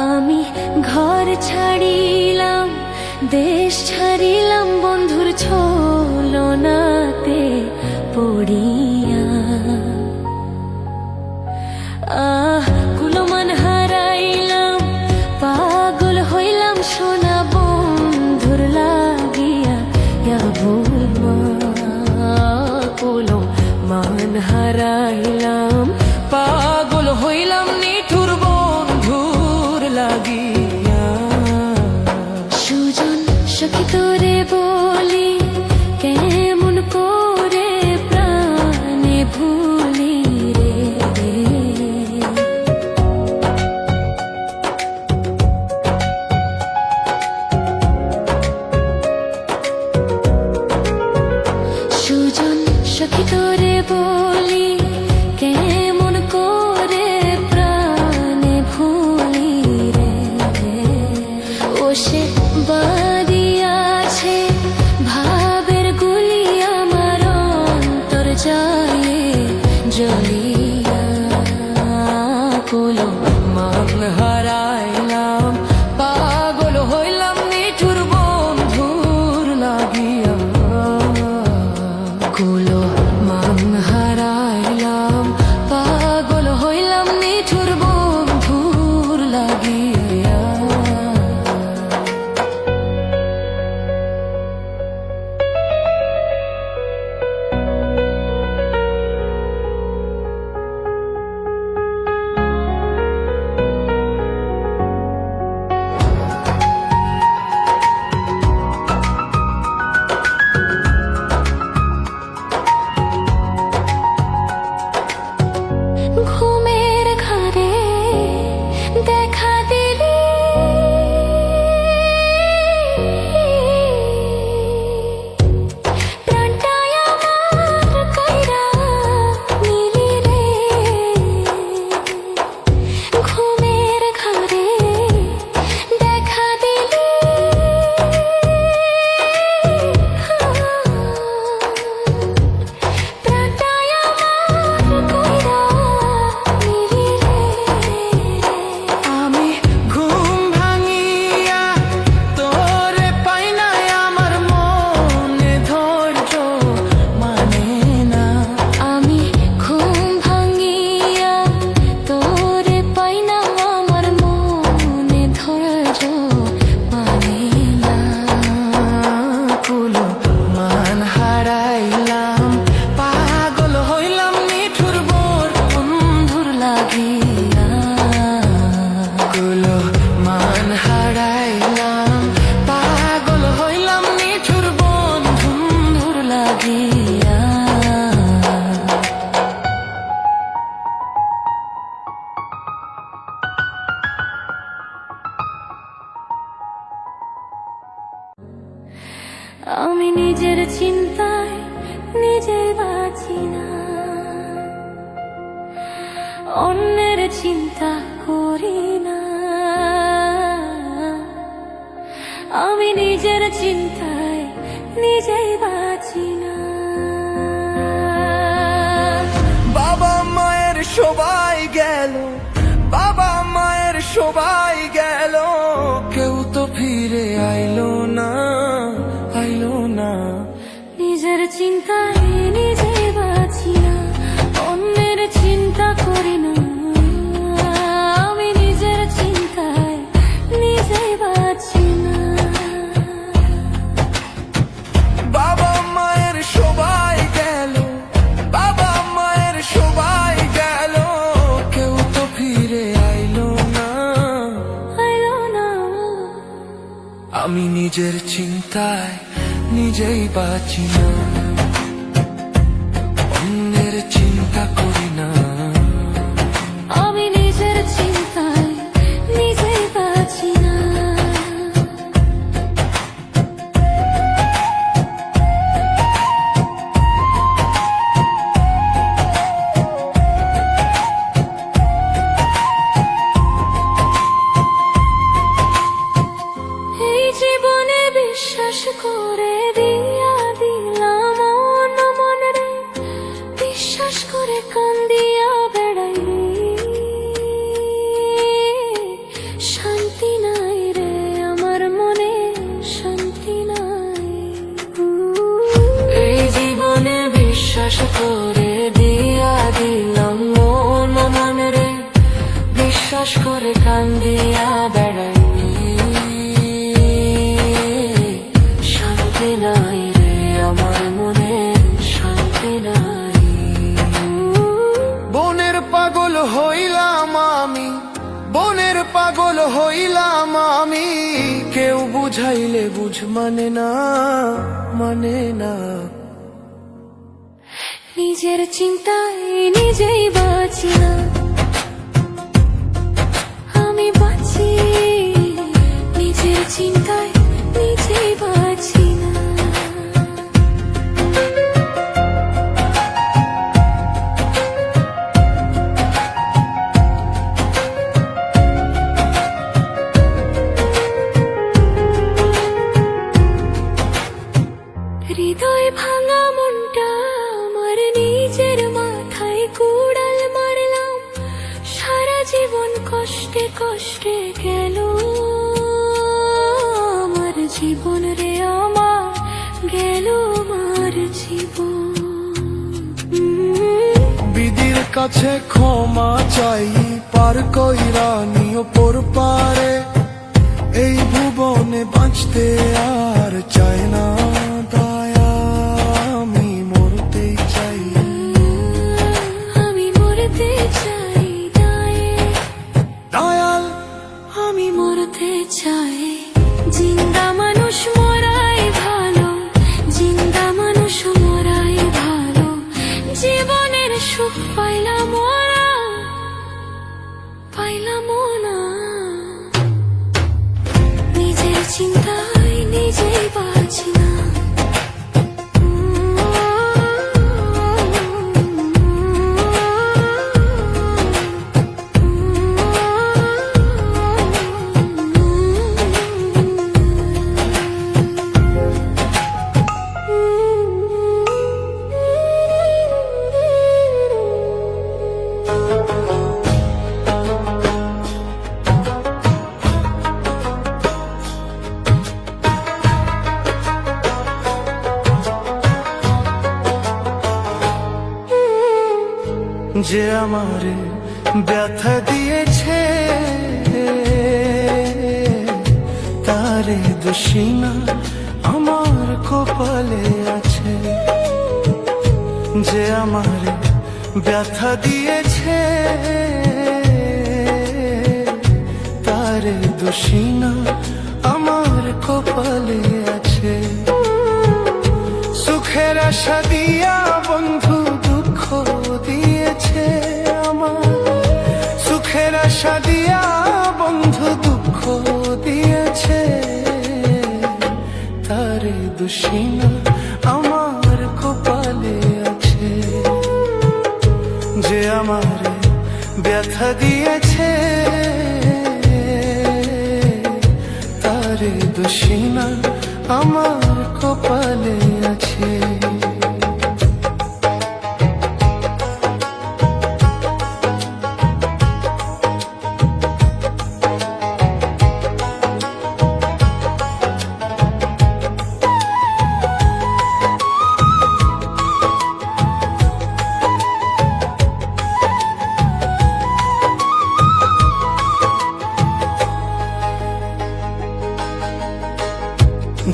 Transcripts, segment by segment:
আমি ঘর ছাড়িলাম, দেশ ছাড়িলাম, বন্ধুর ছলনাতে পড়িয়া। কুলমান হারাইলাম, পাগল হইলাম, সোনা বন্ধুর লাগিয়া। কুলমান হারাইলাম, পাগল হইলাম, নিঠুর বন্ধুর লাগিয়া। সুজন সখী তোরে বলি, কেমন করে প্রাণে ভুলি রে। সুজন সখী তোরে বলি, কেমন করে প্রাণে ভুলি রে। ও সে বাড়িয়াছে ভাবের গুলি, আমার অন্তর যায় জ্বলিয়া। কুলমান হারাইলাম, পাগল হইলাম, নিঠুর বন্ধুর লাগিয়া। কুলমান হারাইলাম, পাগল হইলাম, নিঠুর বন্ধুর লাগিয়া। ঘুমের ঘরে দেখা দিলি, প্রাণটায় আমার কাইরা নিলি রে। ঘুমের ঘরে দেখা দিলি, প্রাণটায় আমার কাইরা নিলি রে। আমি ঘুম ভাঙিয়া তোরে পাই নাই, আমার মনে ধৈর্য মানে না। আমি ঘুম ভাঙিয়া তোরে পাই না, আমার মনে ধৈর্য মানে না। কুলমান হারাইলাম, পাগল হইলাম, নিঠুর বন্ধুর লাগিয়া। কুলমান হারাইলাম, পাগল হইলাম, নিঠুর বন্ধুর লাগিয়া। আমি নিজের চিন্তায় নিজে বাঁচি না, অন্যের চিন্তা করি না। আমি নিজের চিন্তায় নিজেই বাঁচি না। বাবা মায়ের সবাই গেল, বাবা মায়ের সবাই গেল, কেউ তো ফিরে আইলো না, আইলো না। নিজের চিন্তায় নিজে বাঁচি না, অন্যের চিন্তা করি না। আমি নিজের চিন্তায় নিজেই বাঁচি না। বাবা মায়ের সবাই গেল, বাবা মায়ের সবাই গেল, কেউ তো ফিরে আইলো না, আইলো না। আমি নিজের চিন্তায় নিজেই বাঁচি না, অন্যের চিন্তা করি না। আমি নিজের চিন্তায় নিজেই বাঁচি না। এই জীবনে বিশ্বাস করে দিয়া দিলাম কান্দিয়া বেড়াই, শান্তি নাই রে আমার মনে, শান্তি নাই। বনের পাগল হইলাম আমি, বনের পাগল হইলাম আমি, কেউ বুঝাইলে বুঝ মানে না, মানে না। নিজের চিন্তায় নিজেই বাঁচি না, আমি বাঁচি নিজের চিন্তায় নিজেই বাঁচি না। হৃদয় ভাঙা মনটা আমার নিজের মাথায় কুড়াল মারলাম, সারা জীবন কষ্টে কষ্টে গেল আমার জীবন রে, আমার গেল আমার জীবন। বিধির কাছে ক্ষমা চাই, পার কইরা নিও পর পারে, এই ভুবনে বাঁচতে আর চায় না দয়া, আমি মরতেই চাই, আমি মরতে চাই দায়ে, দয়াল আমি মরতে চাই। জিন্দা মানুষ মরাই ভালো, জিন্দা মানুষ মরাই ভালো, জীবনের সুখ পাইলাম ওরা, পাইলাম না। নিজের চিন্তায় নিজেই বাঁচি না, যে আমারে ব্যথা দিয়েছে, তারে দোষী না আমার কপালে আছে। যে আমারে ব্যথা দিয়েছে, তারে দোষী না আমার কপালে আছে। সুখের আশা দিয়া বন্ধু দুঃখ দিয়েছে আমার, সুখের আশা দিয়া বন্ধু দুঃখ দিয়েছে, তারে দোষী না আমার কপালে আছে। যে আমার ব্যথা দিয়েছে, তারে দোষী না আমার কপালে আছে।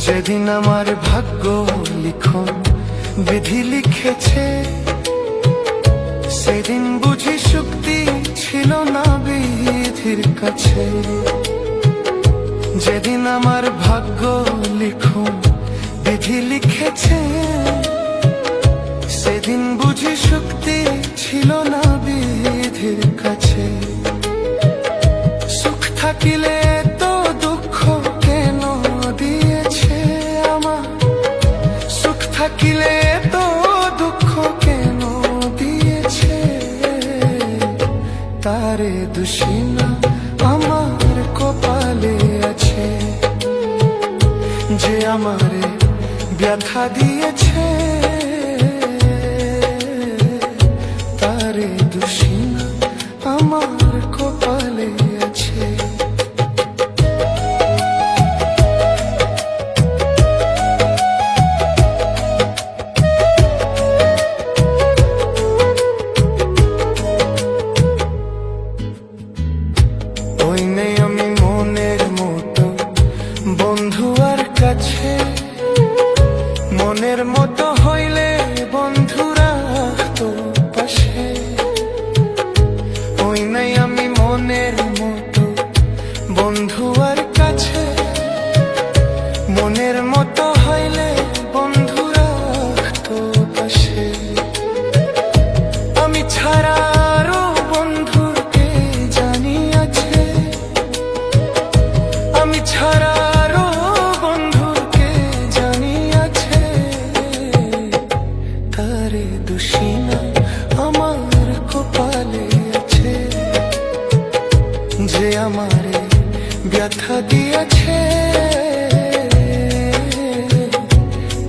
যেদিন আমার ভাগ্য লিখন বিধি লিখেছে, সেদিন বুঝি শক্তি ছিল না বিধির কাছে। যেদিন আমার ভাগ্য লিখন বিধি লিখেছে, সেদিন বুঝি শক্তি ছিল না বিধির কাছে। সুখ থাকিলে তো দুঃখ কেন দিয়েছে আমার, সুখ থাকিলে তো দুঃখ কেন দিয়েছে, তারে দোষী না আমার কপালে আছে। যে আমারে ব্যথা দিয়েছে, তারে দোষী না আমার কপালে আছে। ওই ওই নেই আমি মনের মতো বন্ধু আর কাছে, মনের মতো হইলে বন্ধুরা তো পাশে। ওই নাই আমি মনের মতো বন্ধু আর কাছে, মনের মতো হইলে বন্ধুরা তো পাশে। আমি ছাড়া আরো বন্ধুকে জানি আছে, আমি ছাড়া আরো বন্ধুকে জানি আছে। তারে দোষী না আমার কপালে আছে, যে আমারে ব্যথা দিয়েছে।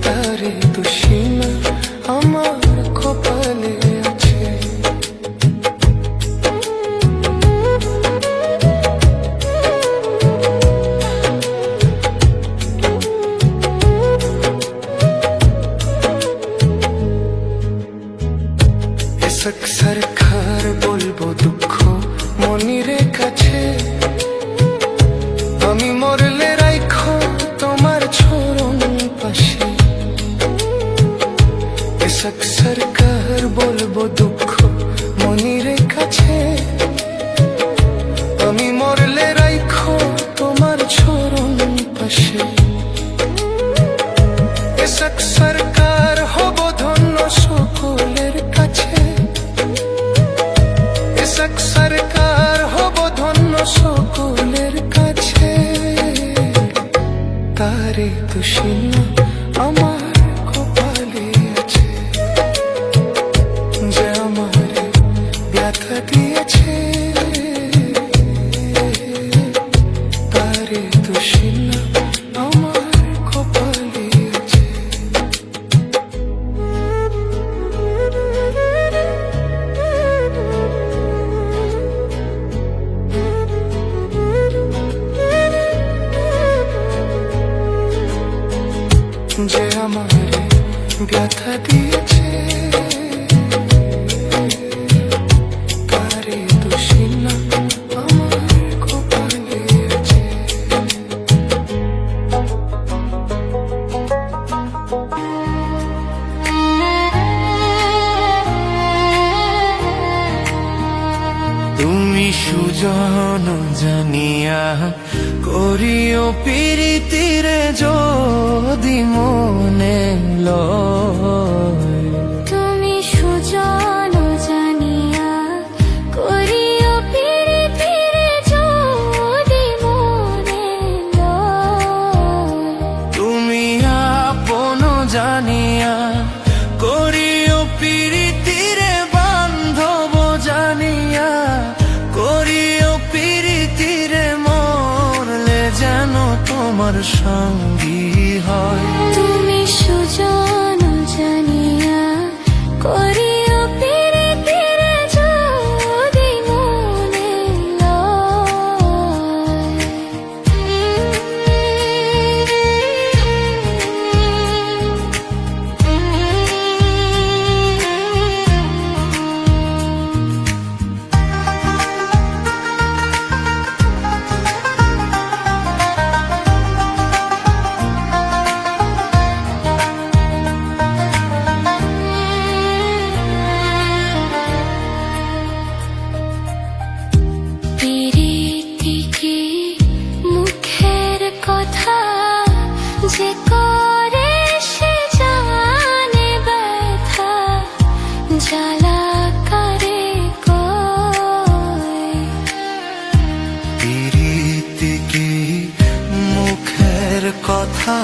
তারে দোষী না আমার কপালে আছে। अक्सर खार बोलबो दुख मनिरे काछे, आमी मरले राइखो तोमार छोरन पाशे। अक्सर खार बोलबो दुख मनिरे काछे, आमी मरले राइखो तोमार छोरन पाशे। अक्सर खार हबो धन्य सकलेर काछे, সরকার হব ধন্য সকলের কাছে। তারে দোষী না আমার কপালে আছে, যে আমারে ব্যথা দিয়েছে। তারে দোষী না আমার কপালে আছে। যে আমারে ব্যথা দিয়েছে। তারে দোষী না আমার কপালে আছে। তুমি সুজন জানিয়া করিও প্রীতিরে যদি মনে লয়। তুমি সুজন জানিয়া করিও প্রীতিরে যদি মনে লয়। তুমি আপন জানিয়া করিও প্রীতিরে বান্ধব জানিয়া করিও প্রীতিরে মরলে যেন তোমার সঙ্গী হয়। তুমি সুজন জানিয়া করিও প্রীতিরে যদি মনে লয়। যে করে সে জানে ব্যথা জ্বালা করে কয়। প্রীতি কি মুখের কথা,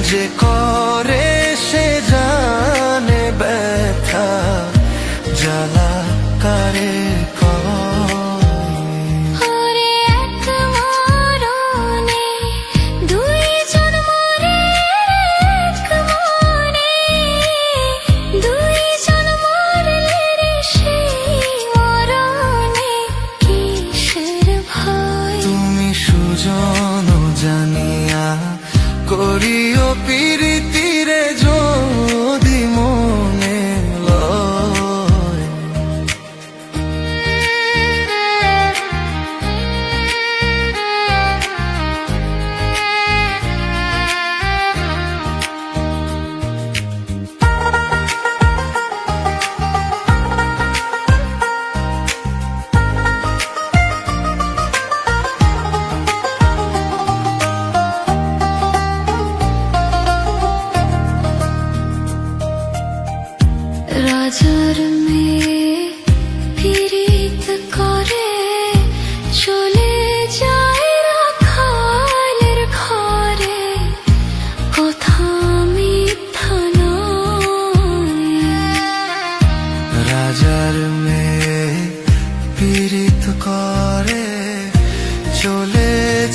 যে করে সে জানে ব্যথা জ্বালা করে জানিয়া করিও প্রীতিরে যদি মনে লয়।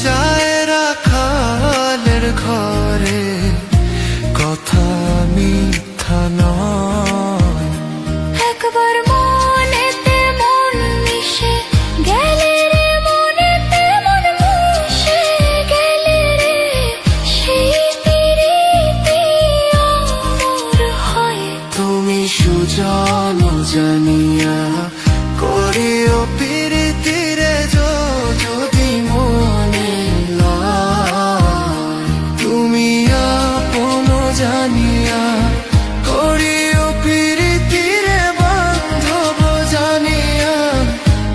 যায় রাখালের ঘরে, কথা মিথ্যা নয়। একবার মনেতে মন মিশে গেলে রে, মনেতে মন মিশে গেলে রে, সেই প্রীতি অমর হয়। তুমি সুজন জানিয়া করিও প্রীতিরে যদি মনে লয়। তুমি আপন জানিয়া করিও প্রীতিরে, বান্ধব জানিয়া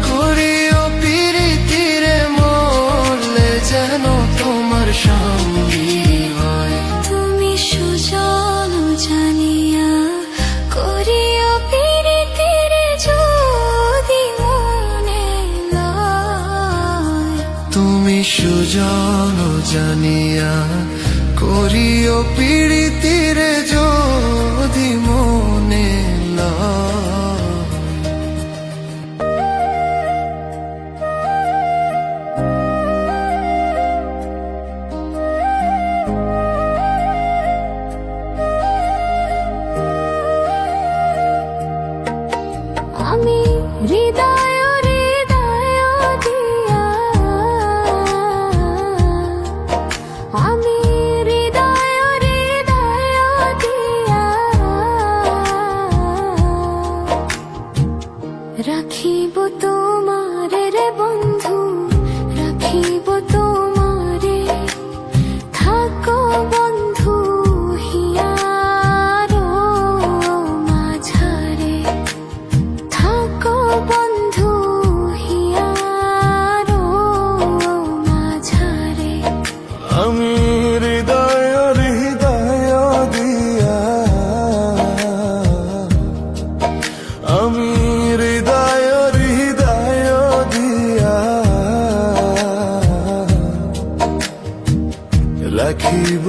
করিও প্রীতিরে, মরলে যেন তোমার সঙ্গী হয়। তুমি সুজন জানিয়া করিও প্রীতিরে যদি মনে লয়। তুমি সুজন জানিয়া করিও প্রীতিরে যদি মনে লয়। আমি হৃদয় হৃদয় দিয়া, আমি হৃদয় হৃদয় দিয়া রাখিব তোমারে রে বন্ধু, রাখিব তোমারে। থাকো বন্ধু হিয়ার মাঝারে, থাকো বন্ধু হিয়ার মাঝারে। আমি হৃদয় হৃদয় দিয়া, আমি হৃদয় হৃদয় দিয়া রাখিব।